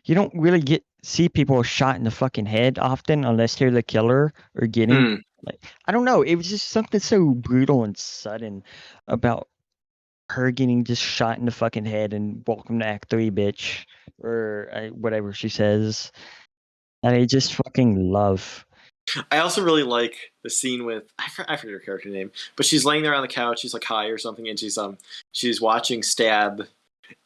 you don't really see people shot in the fucking head often unless they're the killer or getting like I don't know. It was just something so brutal and sudden about her getting just shot in the fucking head and welcome to Act 3, bitch, or whatever she says. And I just fucking love. I also really like the scene with I forget her character name, but she's laying there on the couch. She's like high or something, and she's watching Stab,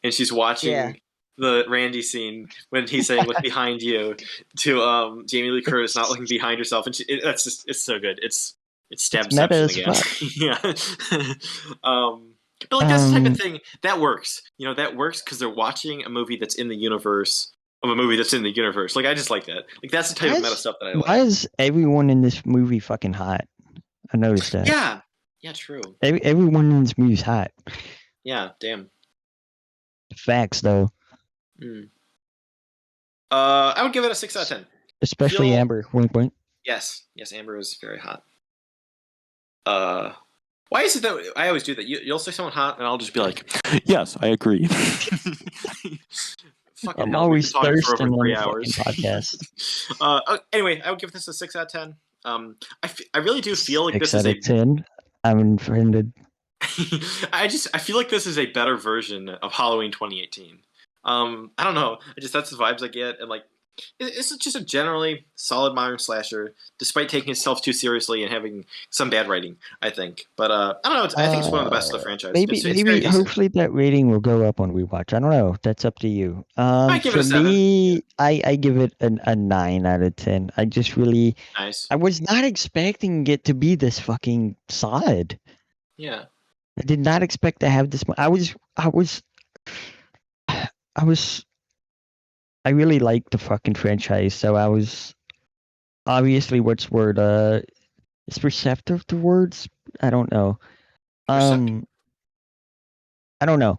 and she's watching the Randy scene when he's saying "Look behind you" to Jamie Lee Curtis not looking behind herself, and it's so good. It's Stabception again. Yeah. But like that's the type of thing that works. That works because they're watching a movie that's in the universe of a movie that's in the universe. Like I just like that. Like that's the type of meta stuff that I like. Why is everyone in this movie fucking hot? I noticed that. Yeah, true. Everyone in this movie is hot. Yeah, damn. Facts though. I would give it a 6 out of 10. Especially Amber. Wink, wink. Yes, Amber is very hot. Why is it that I always do that? You'll say someone hot, and I'll just be like, "Yes, I agree." I'm always thirsting on the fucking podcast. Anyway, I would give this a 6 out of 10. I really do feel like this is a 10. I'm offended. I feel like this is a better version of Halloween 2018. I don't know. That's the vibes I get, and like it's just a generally solid modern slasher, despite taking itself too seriously and having some bad writing, I think. But I don't know. I think it's one of the best of the franchise. Maybe hopefully that rating will go up on rewatch. I don't know. That's up to you. I give it a 7. Me, I give it a 9 out of 10. I just really nice. I was not expecting it to be this fucking solid. Yeah. I did not expect to have this. I really like the fucking franchise, so I was obviously what's word is receptive to words? I don't know. I don't know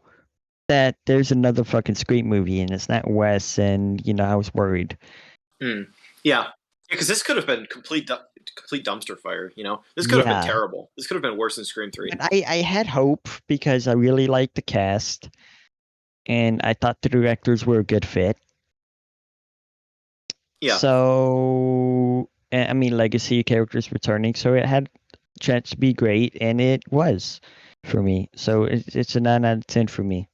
that there's another fucking Scream movie and it's not Wes, and I was worried. Yeah, because this could have been complete dumpster fire. This could have been terrible. This could have been worse than Scream 3. And I had hope because I really liked the cast, and I thought the directors were a good fit. Yeah. So, I mean, legacy characters returning, so it had a chance to be great, and it was for me. So it's a 9 out of 10 for me.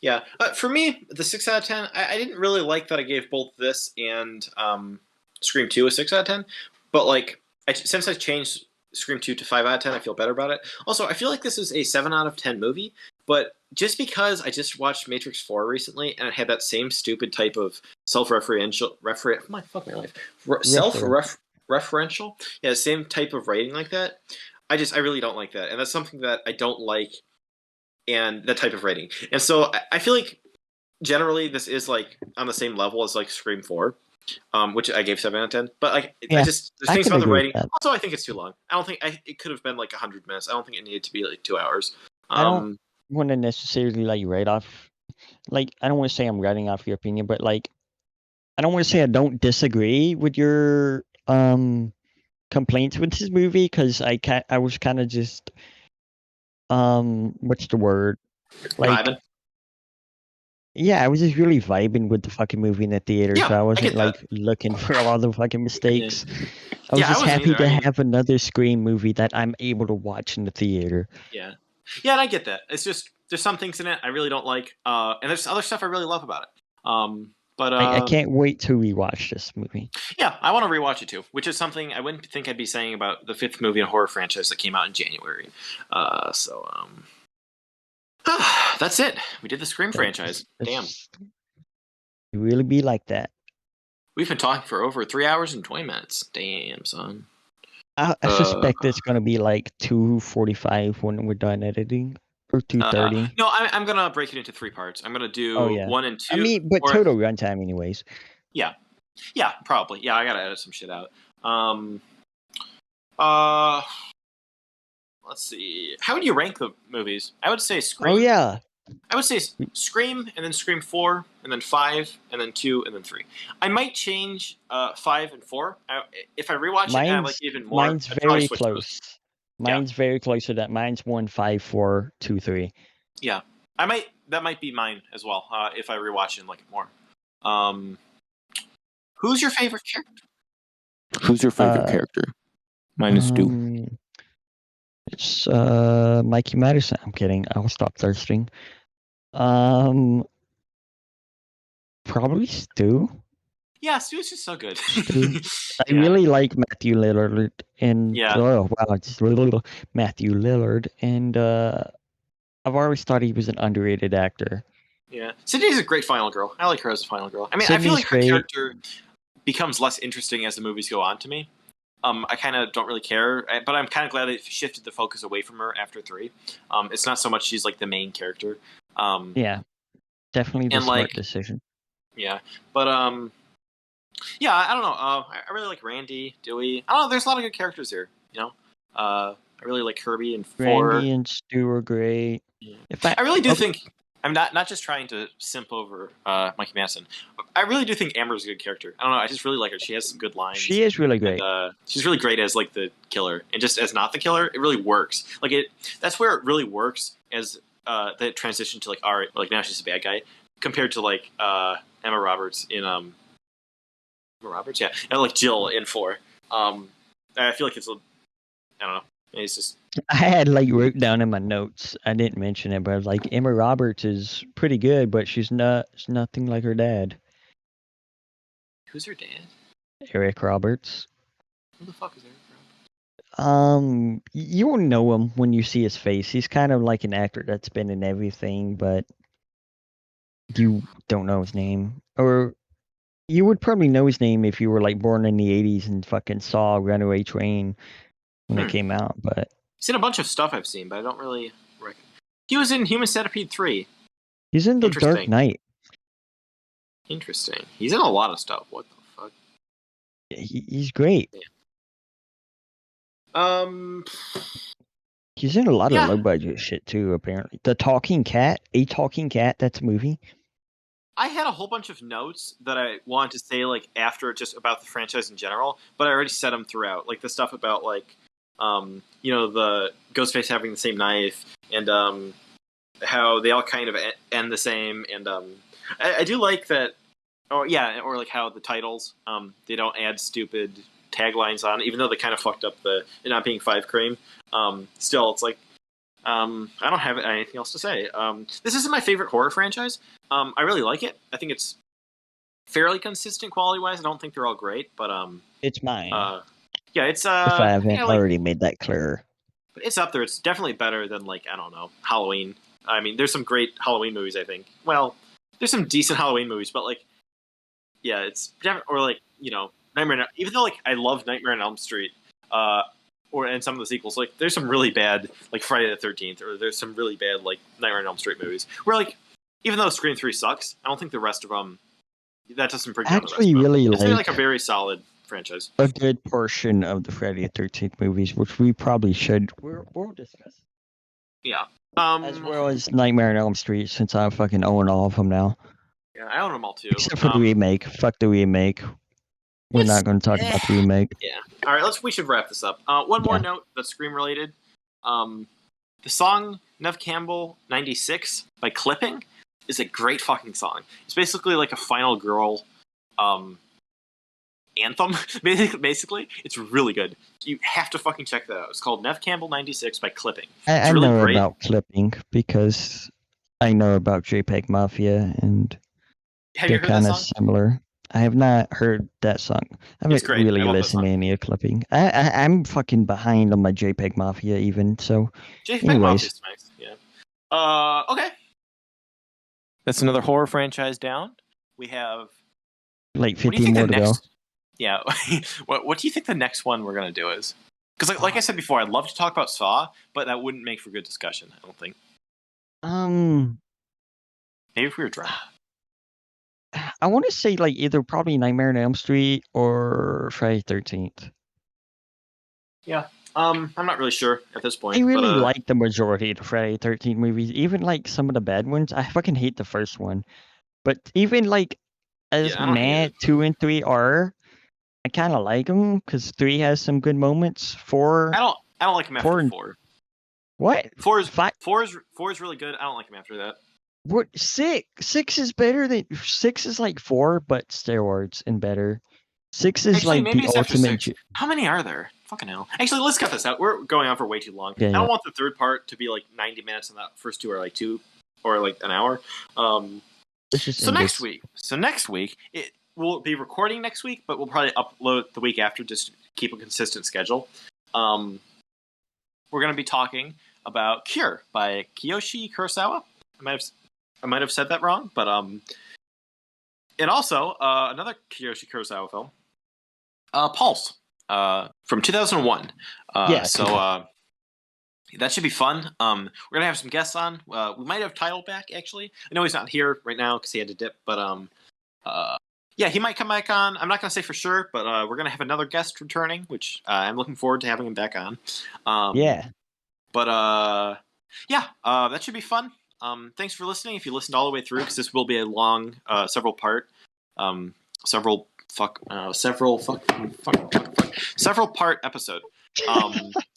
Yeah, for me, the 6 out of 10. I didn't really like that I gave both this and Scream 2 a 6 out of 10, but like since I changed Scream 2 to 5 out of 10, I feel better about it. Also, I feel like this is a 7 out of 10 movie, but just because I just watched Matrix 4 recently and it had that same stupid type of self-referential, my fuck my life, Reference. self-referential, yeah, same type of writing like that. I really don't like that, and that's something that I don't like, and that type of rating. And so I feel like generally this is like on the same level as like Scream 4, which I gave 7 out of 10. But like I Yeah, just there's I things can about the agree with writing. that. Also, I think it's too long. I don't think it could have been like 100 minutes. I don't think it needed to be like 2 hours. I don't Um, want to necessarily like write off. Like, I don't want to say I'm writing off your opinion, but like, I don't want to say I don't disagree with your complaints with this movie because I was kind of just what's the word? Like, vibing. yeah, I was just really vibing with the fucking movie in the theater, so Yeah, I I wasn't get that. like looking for all the fucking Yeah, mistakes. I was yeah, I just wasn't happy either. I to mean, have another Scream movie that I'm able to watch in the theater. yeah, yeah, and I get that. It's just there's some things in it I really don't like, and there's other stuff I really love about it. But I can't wait to rewatch this movie. Yeah, I want to rewatch it too, which is something I wouldn't think I'd be saying about the fifth movie in a horror franchise that came out in January. So that's it. We did the Scream franchise. Damn. It really be like that. We've been talking for over 3 hours and 20 minutes. Damn, son. I Uh, suspect it's gonna be like 2:45 when we're done editing, or 2:30. no, I'm going to break it into 3 parts. I'm going to Oh do yeah, one and I two. mean, but Or, total runtime anyways. yeah. Yeah, probably. Yeah, I got to edit some shit out. Um, uh, let's see. How would you rank the movies? I would say Oh Scream. yeah, I would say Scream, and then Scream 4, and then 5, and then 2, and then 3. I might change 5 and 4. If I rewatch it and I like mine's it even more, mine's I'd probably very switch those. close. Yeah, Mine's very close to that. Mine's 1, 5, 4, 2, 3. yeah. That might be mine as well, if I rewatch it and like it more. Um, who's your favorite character? Who's your favorite Uh, character? Mine is Stu. it's Mikey Madison. I'm kidding. I'll stop thirsting. Um, Probably Stu. Yeah, Stu's just so good. Stu. I Yeah, really like Matthew Lillard and yeah, oh wow, just little Matthew Lillard, and I've always thought he was an underrated actor. yeah. Sydney's a great final girl. I like her as a final girl. I mean, I feel Sydney's like her great. character becomes less interesting as the movies go on to me. I kind of don't really care, but I'm kind of glad they shifted the focus away from her after 3. It's not so much she's like the main character. Yeah, definitely the And smart like, decision. yeah, but yeah, I don't know. I really like Randy, Dewey. I don't know. There's a lot of good characters here. You know, I really like Kirby and 4. Randy and Stu are great. Yeah. In fact, I really do oh, think I'm not just trying to simp over Mikey Madison. I really do think Amber's a good character. I don't know. I just really like her. She has some good lines. she is really And great. she's really great as like the killer, and just as not the killer, it really works. Like it, that's where it really works as the transition to like all right, like now she's a bad guy compared to like Emma Roberts in Emma Roberts, yeah, and like Jill in 4. I feel like it's I don't know. It's just I had like wrote down in my notes. I didn't mention it, but I was like Emma Roberts is pretty good, but she's nothing like her dad, who's her dad? Eric Roberts. Who the fuck is Eric Roberts? You will know him when you see his face. He's kind of like an actor that's been in everything, but you don't know his name. Or you would probably know his name if you were like born in the 80s and fucking saw Runaway Train when it came out, but He's in a bunch of stuff I've seen, but I don't really recognize. He was in Human Centipede 3. he's in The Dark Interesting. Knight. Interesting. He's in a lot of stuff. What the fuck? He's great. Um, He's in a lot Yeah. of low budget shit too, apparently. A Talking Cat, that's a movie. I had a whole bunch of notes that I wanted to say like after just about the franchise in general, but I already said them throughout. Like the stuff about like, you know, the Ghostface having the same knife and how they all kind of end the same. And I do like that. Oh yeah, or like how the titles they don't add stupid taglines on, even though they kind of fucked up the it not being 5 cream. Still, it's like I don't have anything else to say. This isn't my favorite horror franchise. I really like it. I think it's fairly consistent quality-wise. I don't think they're all great, but It's mine. yeah, it's if I haven't yeah, already made that clear. it's up there. It's definitely better than like I don't know Halloween. I mean, there's some great Halloween movies. I think. Well, there's some decent Halloween movies, but like, yeah, it's definitely or like Nightmare. Even though like I love Nightmare on Elm Street, and some of the sequels, like there's some really bad like Friday the 13th, or there's some really bad like Nightmare on Elm Street movies. Where like even though Scream 3 sucks, I don't think the rest of them that doesn't bring down the rest of them. Really it's like a very solid franchise. A good portion of the Friday the 13th movies, which we probably should we'll discuss. Yeah. As well as Nightmare on Elm Street, since I fucking own all of them now. Yeah, I own them all too. Except for the remake. Fuck the remake. We're not going to talk about the remake. Yeah. All right, we should wrap this up. One more note that's Scream related. The song Neve Campbell 96 by Clipping is a great fucking song. It's basically like a final girl anthem. Basically, it's really good. You have to fucking check that out. It's called Neve Campbell 96 by Clipping. I really know great. About Clipping because I know about JPEG Mafia and they're kind of similar. I have not heard that song. I haven't really listened to any of Clipping. I'm fucking behind on my JPEG Mafia even, so JPEG Mafia's nice, yeah. Okay. That's another horror franchise down. We have like 50 more to go. Yeah. What do you think the next one we're going to do is? Because like I said before, I'd love to talk about Saw, but that wouldn't make for good discussion, I don't think. Maybe if we were drunk. I want to say like either probably Nightmare on Elm Street or Friday 13th. Yeah. I'm not really sure at this point. I really like the majority of the Friday 13th movies, even like some of the bad ones. I fucking hate the first one. But even like as mad 2 and 3 are, I kind of like them because 3 has some good moments. 4 I don't like him after 4. What? 4 is really good. I don't like him after that. What 6 is better than 6 is like 4 but steroids and better. 6 is actually, like the ultimate. How many are there? Fucking hell. Actually, let's cut this out. We're going on for way too long. Yeah, I don't want the third part to be like 90 minutes and that first 2 are like 2 or like an hour. So next week we'll be recording next week, but we'll probably upload the week after just to keep a consistent schedule. We're going to be talking about Cure by Kiyoshi Kurosawa. I might have said that wrong, but and also another Kiyoshi Kurosawa film, Pulse, from 2001. So that should be fun. We're gonna have some guests on. We might have Title back actually. I know he's not here right now because he had to dip, but yeah, he might come back on. I'm not gonna say for sure, but we're gonna have another guest returning, which I'm looking forward to having him back on. But that should be fun. Thanks for listening. If you listened all the way through, because this will be a long, several part episode.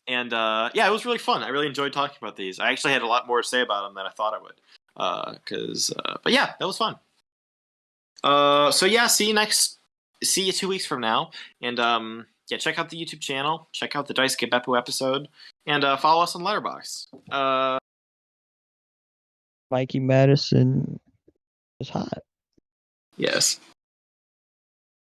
And it was really fun. I really enjoyed talking about these. I actually had a lot more to say about them than I thought I would. But yeah, that was fun. See you 2 weeks from now, and check out the YouTube channel, check out the Daisuke Beppu episode, and follow us on Letterboxd. Mikey Madison is hot. Yes.